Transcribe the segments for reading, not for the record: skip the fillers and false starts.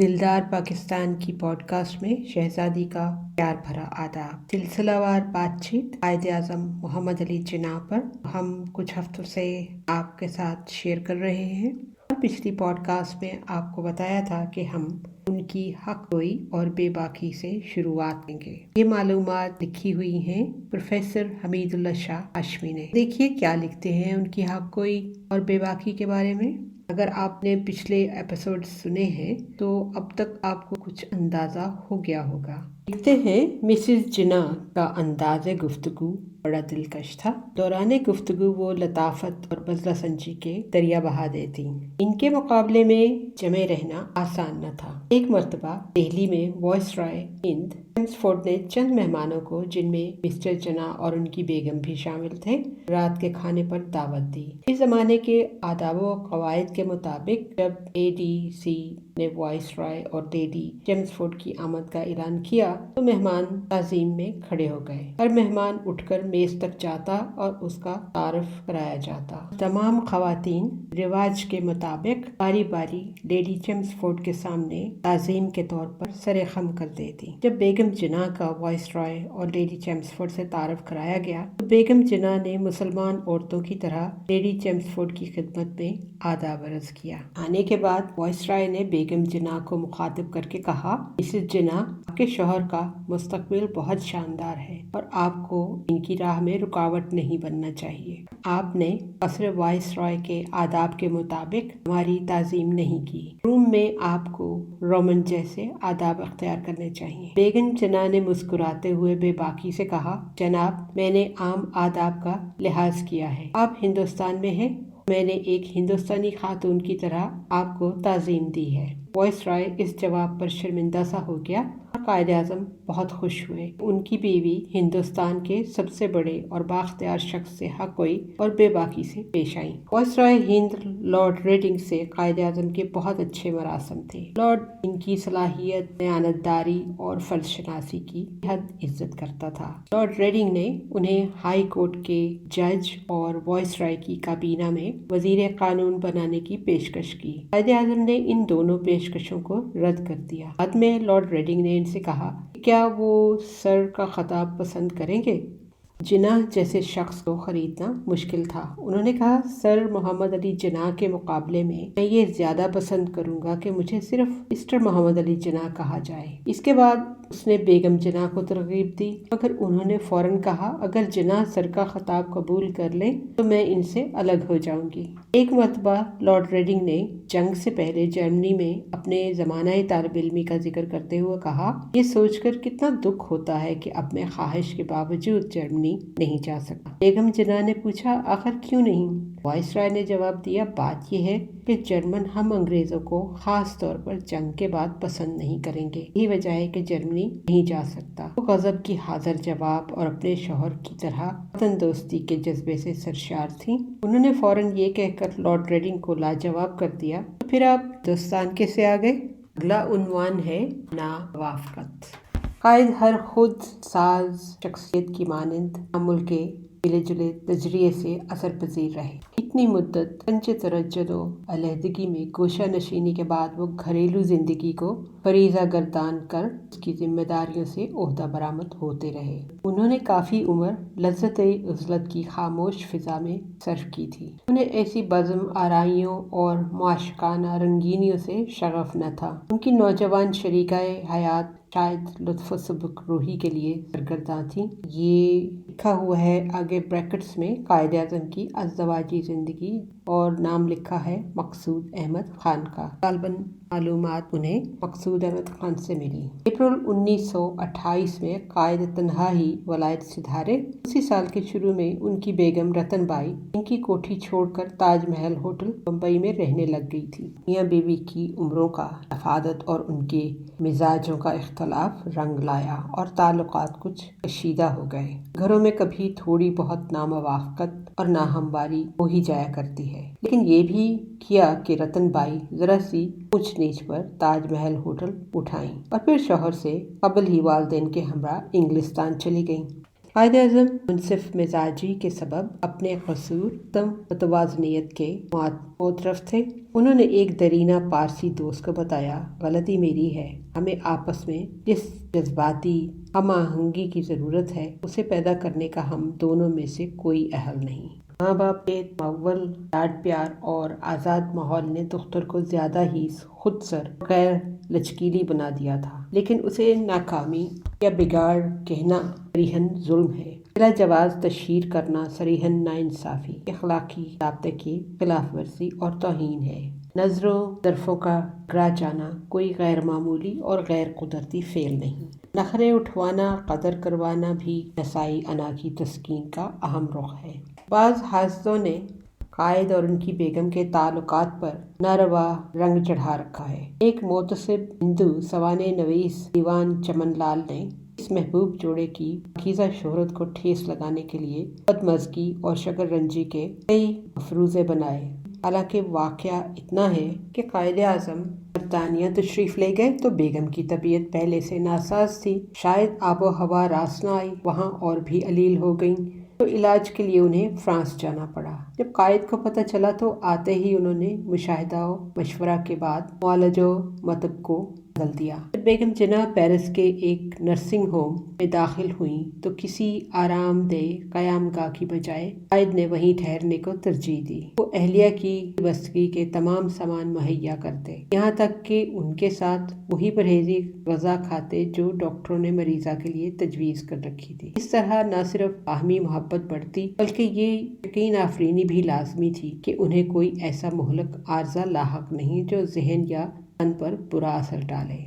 दिलदार पाकिस्तान की पॉडकास्ट में शहजादी का प्यार भरा आदाब। सिलसिलावार बातचीत कायदे आज़म मोहम्मद अली जिन्ना पर हम कुछ हफ्तों से आपके साथ शेयर कर रहे हैं। पिछली पॉडकास्ट में आपको बताया था कि हम उनकी हक गोई और बेबाकी से शुरुआत करेंगे। ये मालूमात लिखी हुई हैं प्रोफेसर हमीदुल्लाह शाह हाशमी ने। देखिए क्या लिखते हैं उनकी हक गोई और बेबाकी के बारे में। अगर आपने पिछले एपिसोड सुने हैं तो अब तक आपको कुछ अंदाजा हो गया होगा। लिखते हैं, मिसेस जिन्ना का अंदाज़े गुफ्तगू बड़ा दिलकश था। दौराने गुफ्तगू वो लताफत और बज़ला संजी के दरिया बहा देती। इनके मुकाबले में जमे रहना आसान न था। एक मर्तबा दिल्ली में वायसराय हिंद चेम्सफोर्ड ने चंद मेहमानों को, जिनमें मिस्टर जिन्ना और उनकी बेगम भी शामिल थे, रात के खाने पर दावत दी। इस जमाने के आदाब व कवायद के मुताबिक जब ADC ने वायसराय और लेडी चेम्सफोर्ड की आमद का ऐलान किया तो मेहमान ताज़ीम में खड़े हो गए। हर मेहमान उठकर मेज तक जाता और उसका तारुफ कराया जाता। तमाम खवातीन रिवाज के मुताबिक बारी बारी लेडी चेम्सफोर्ड के सामने ताज़ीम के तौर पर सरे खम कर देती। जब बेगम जिन्ना का वायसराय और लेडी चेम्सफोर्ड से तारुफ कराया गया तो बेगम जिन्ना ने मुसलमान औरतों की तरह लेडी चेम्सफोर्ड की खिदमत में आदाब अर्ज किया। आने के बाद वायसराय ने बेगम जिन्ना को मुखातिब करके कहा, मिसेस जिन्ना, आपके शौहर का मुस्तकबिल बहुत शानदार है और आपको इनकी राह में रुकावट नहीं बनना चाहिए। आपने कसर वायसराय के आदाब के मुताबिक हमारी ताज़ीम नहीं की। रूम में आपको रोमन जैसे आदाब अख्तियार करने चाहिए। बेगम जिन्ना ने मुस्कुराते हुए बेबाकी से कहा, जनाब, मैंने आम आदाब का लिहाज किया है। आप हिंदुस्तान में हैं, मैंने एक हिंदुस्तानी खातून की तरह आपको ताज़ीम दी है। वायसराय इस जवाब पर शर्मिंदा सा हो गया और कायदे आज़म बहुत खुश हुए। उनकी बीवी हिंदुस्तान के सबसे बड़े और बाख्तियार शख्स से हक गोई और बेबाकी से पेश आई। वायसराय हिंद लॉर्ड रेडिंग से कायदे आज़म के बहुत अच्छे मरासम थे। लॉर्ड इनकी सलाहियत, दयानतदारी और फर्जशनासी की हद इज्जत करता था। लॉर्ड रेडिंग ने उन्हें हाई कोर्ट के जज और वायसराय की काबीना में वजीर कानून बनाने की पेशकश की। कायदे आज़म ने इन दोनों पेशकशों को रद्द कर दिया। बाद में लॉर्ड रेडिंग ने इनसे कहा, क्या वो सर का खिताब पसंद करेंगे? जिन्ना जैसे शख्स को खरीदना मुश्किल था। उन्होंने कहा, सर मोहम्मद अली जिन्ना के मुकाबले में मैं ये ज्यादा पसंद करूंगा कि मुझे सिर्फ मिस्टर मोहम्मद अली जिन्ना कहा जाए। इसके बाद उसने बेगम जिन्ना को तरगीब दी, मगर उन्होंने फौरन कहा, अगर जिन्ना सर का खिताब कबूल कर लें तो मैं इनसे अलग हो जाऊंगी। एक मरतबा लॉर्ड रेडिंग ने जंग से पहले जर्मनी में अपने ज़मानाए तालिब इल्मी का जिक्र करते हुए कहा, ये सोचकर कितना दुख होता है कि अब मैं ख्वाहिश के बावजूद जर्मनी नहीं जा सकता। बेगम जिन्ना ने पूछा, आखिर क्यों नहीं? वायसराय ने जवाब दिया, बात यह है कि जर्मन हम अंग्रेजों को खास तौर पर जंग के बाद पसंद नहीं करेंगे। यही वजह है कि जर्मनी नहीं जा सकता। वो गजब की हाजिर जवाब और अपने शौहर की तरह वतन दोस्ती के जज्बे से सरशार थी। उन्होंने फौरन ये कहकर लॉर्ड रेडिंग को लाजवाब कर दिया, तो फिर आप हिंदुस्तान कैसे आ गए? अगला उन्वान है नावाफकत। कायद हर खुद साज शख्सियत की मानंद अमुल के मिले जुले नजरिए से असर पजीर रहे। इतनी मुद्दत पंचे तरज्जुद अलहदगी में गोशा नशीनी के बाद वो घरेलू जिंदगी को फरीजा गर्दान कर उसकी जिम्मेदारियों से ओहदा बरामद होते रहे। उन्होंने काफ़ी उम्र लज्जत-ए-उज़लत की खामोश फिजा में सर्फ की थी। उन्हें ऐसी बज़्म आराइयों और मुआशकाना रंगीनियों से शगफ न था। उनकी नौजवान शरीकाए हयात शायद लुत्फ़ सुबक रूही के लिए सरगर्दा थी। ये लिखा हुआ है आगे ब्रैकेट्स में कायदे आज़म की अज़दवाजी ज़िंदगी और नाम लिखा है मकसूद अहमद खान का। गालबन मालूमात उन्हें मकसूद अहमद खान से मिली। अप्रैल 1928 में कायद तन्हा ही वलायत से धारे। उसी साल के शुरू में उनकी बेगम रतन बाई इनकी कोठी छोड़कर ताजमहल होटल बम्बई में रहने लग गई थी। मियां बीवी की उम्रों का तफादत और उनके मिजाजों का इख्तलाफ रंग लाया और ताल्लुकात कुछ कशीदा हो गए। घरों में कभी थोड़ी बहुत नामवाफकत और नाहमवारी हो ही जाया करती है, लेकिन ये भी किया कि रतन बाई जरा सी ऊंच नीच पर ताजमहल होटल उठाई और फिर शौहर से कबल ही वालदेन के हमरा इंग्लिस्तान चली गईं। قائد اعظم منصف مزاجی کے سبب اپنے قصور تم متوازنیت کے معترف تھے۔ انہوں نے ایک درینہ پارسی دوست کو بتایا، غلطی میری ہے، ہمیں آپس میں جس جذباتی ہم آہنگی کی ضرورت ہے اسے پیدا کرنے کا ہم دونوں میں سے کوئی اہل نہیں۔ ماں باپ کے معول لاڈ پیار اور آزاد ماحول نے دختر کو زیادہ ہی خود سر غیر لچکیلی بنا دیا تھا، لیکن اسے ناکامی یا بگاڑ کہنا صریحاً ظلم ہے۔ بلا جواز تشہیر کرنا صریحاً ناانصافی، اخلاقی ضابطے کی خلاف ورزی اور توہین ہے۔ نظروں ظرفوں کا ٹکرا جانا کوئی غیر معمولی اور غیر قدرتی فعل نہیں۔ نخرے اٹھوانا، قدر کروانا بھی نسائی انا کی تسکین کا اہم رخ ہے۔ بعض حاسدوں نے قائد اور ان کی بیگم کے تعلقات پر ناروا رنگ چڑھا رکھا ہے۔ ایک محتسب ہندو سوانح نویس دیوان چمن لال نے اس محبوب جوڑے کی پاکیزہ شہرت کو ٹھیس لگانے کے لیے بدمزگی اور شکر رنجی کے کئی مفروضے بنائے۔ حالانکہ واقعہ اتنا ہے کہ قائد اعظم برطانیہ تشریف لے گئے تو بیگم کی طبیعت پہلے سے ناساز تھی، شاید آب و ہوا راس نہ آئی، وہاں اور بھی علیل ہو گئیں تو علاج کے لیے انہیں فرانس جانا پڑا۔ جب قائد کو پتہ چلا تو آتے ہی انہوں نے مشاہدہ و مشورہ کے بعد معالج و مطب کو بدل دیا۔ جب بیگم جناح پیرس کے ایک نرسنگ ہوم میں داخل ہوئیں تو کسی آرام دہ قیام گاہ کی بجائے قائد نے وہیں ٹھہرنے کو ترجیح دی۔ وہ اہلیہ کی بستگی کے تمام سامان مہیا کرتے، یہاں تک کہ ان کے ساتھ وہی پرہیزی غذا کھاتے جو ڈاکٹروں نے مریضہ کے لیے تجویز کر رکھی تھی۔ اس طرح نہ صرف باہمی محبت بڑھتی بلکہ یہ یقین آفرینی بھی لازمی تھی کہ انہیں کوئی ایسا مہلک عارضہ لاحق نہیں جو ذہن یا تن پر برا اثر ڈالے۔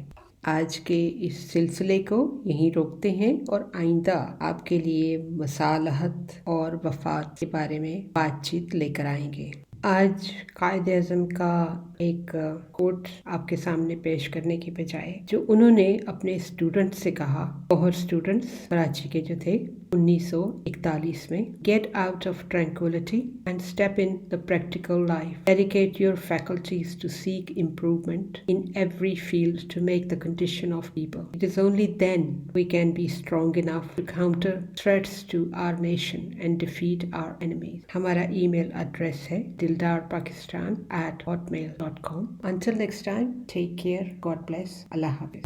آج کے اس سلسلے کو یہیں روکتے ہیں اور آئندہ آپ کے لیے مصالحت اور وفات کے بارے میں بات چیت لے کر آئیں گے۔ آج قائد اعظم کا ایک کوٹ آپ کے سامنے پیش کرنے کی بجائے جو انہوں نے اپنے اسٹوڈنٹ سے کہا، اور اسٹوڈنٹس کراچی کے جو تھے 1941 میں، Get out of tranquility and step in the practical life. Dedicate your faculties to seek improvement in every field to make the condition of people. It is only then we can be strong enough to counter threats to our nation and defeat our enemies. ہمارا ای mail address ہے dildarpakistan@hotmail.com. Until next time, take care. God bless. اللہ حافظ.